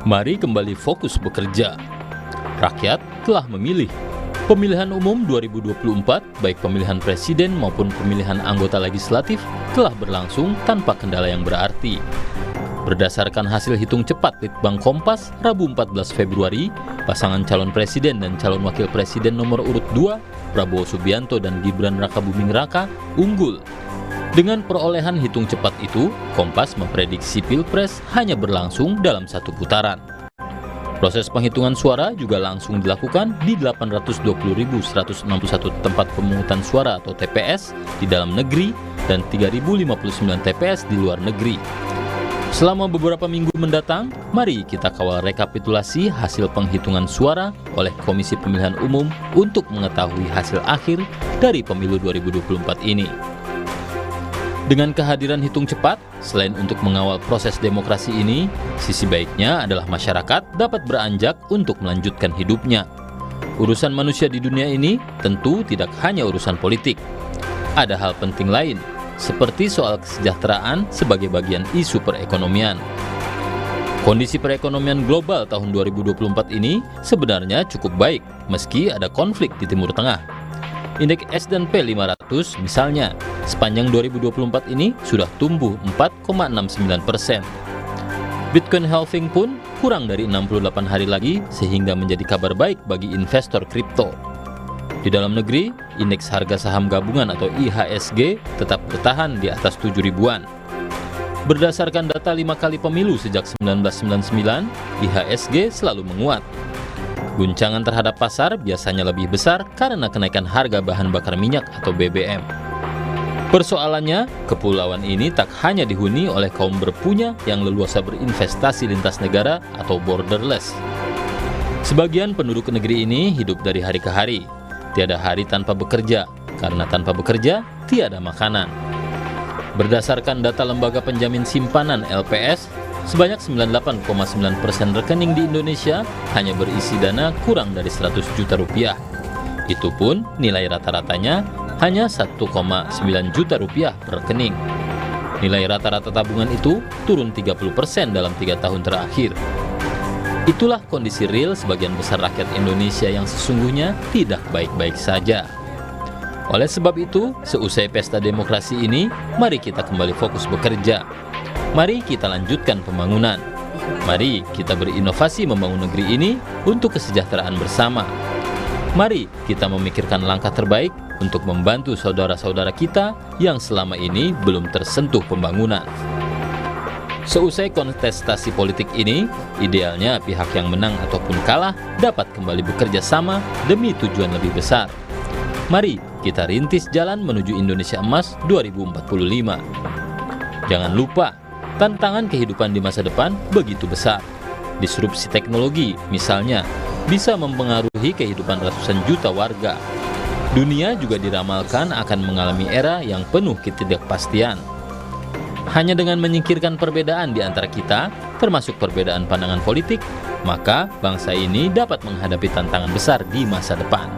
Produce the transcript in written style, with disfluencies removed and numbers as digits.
Mari kembali fokus bekerja. Rakyat telah memilih. Pemilihan umum 2024, baik pemilihan presiden maupun pemilihan anggota legislatif, telah berlangsung tanpa kendala yang berarti. Berdasarkan hasil hitung cepat Litbang Kompas, Rabu 14 Februari, pasangan calon presiden dan calon wakil presiden nomor urut 2, Prabowo Subianto dan Gibran Rakabuming Raka, unggul. Dengan perolehan hitung cepat itu, Kompas memprediksi Pilpres hanya berlangsung dalam satu putaran. Proses penghitungan suara juga langsung dilakukan di 820.161 tempat pemungutan suara atau TPS di dalam negeri dan 3.059 TPS di luar negeri. Selama beberapa minggu mendatang, mari kita kawal rekapitulasi hasil penghitungan suara oleh Komisi Pemilihan Umum untuk mengetahui hasil akhir dari pemilu 2024 ini. Dengan kehadiran hitung cepat, selain untuk mengawal proses demokrasi ini, sisi baiknya adalah masyarakat dapat beranjak untuk melanjutkan hidupnya. Urusan manusia di dunia ini tentu tidak hanya urusan politik. Ada hal penting lain, seperti soal kesejahteraan sebagai bagian isu perekonomian. Kondisi perekonomian global tahun 2024 ini sebenarnya cukup baik, meski ada konflik di Timur Tengah. Indeks S&P 500 misalnya, sepanjang 2024 ini sudah tumbuh 4,69%. Bitcoin halving pun kurang dari 68 hari lagi sehingga menjadi kabar baik bagi investor kripto. Di dalam negeri, indeks harga saham gabungan atau IHSG tetap bertahan di atas 7 ribuan. Berdasarkan data 5 kali pemilu sejak 1999, IHSG selalu menguat. Guncangan terhadap pasar biasanya lebih besar karena kenaikan harga bahan bakar minyak atau BBM. Persoalannya, kepulauan ini tak hanya dihuni oleh kaum berpunya yang leluasa berinvestasi lintas negara atau borderless. Sebagian penduduk negeri ini hidup dari hari ke hari. Tiada hari tanpa bekerja, karena tanpa bekerja, tiada makanan. Berdasarkan data Lembaga Penjamin Simpanan LPS, sebanyak 98,9% rekening di Indonesia hanya berisi dana kurang dari 100 juta rupiah. Itu pun nilai rata-ratanya hanya 1,9 juta rupiah per rekening. Nilai rata-rata tabungan itu turun 30% dalam 3 tahun terakhir. Itulah kondisi real sebagian besar rakyat Indonesia yang sesungguhnya tidak baik-baik saja. Oleh sebab itu, seusai pesta demokrasi ini, mari kita kembali fokus bekerja. Mari kita lanjutkan pembangunan. Mari kita berinovasi membangun negeri ini untuk kesejahteraan bersama. Mari kita memikirkan langkah terbaik untuk membantu saudara-saudara kita yang selama ini belum tersentuh pembangunan. Seusai kontestasi politik ini, idealnya pihak yang menang ataupun kalah dapat kembali bekerja sama demi tujuan lebih besar. Mari kita rintis jalan menuju Indonesia Emas 2045. Jangan lupa, tantangan kehidupan di masa depan begitu besar. Disrupsi teknologi, misalnya, bisa mempengaruhi kehidupan ratusan juta warga. Dunia juga diramalkan akan mengalami era yang penuh ketidakpastian. Hanya dengan menyingkirkan perbedaan di antara kita, termasuk perbedaan pandangan politik, maka bangsa ini dapat menghadapi tantangan besar di masa depan.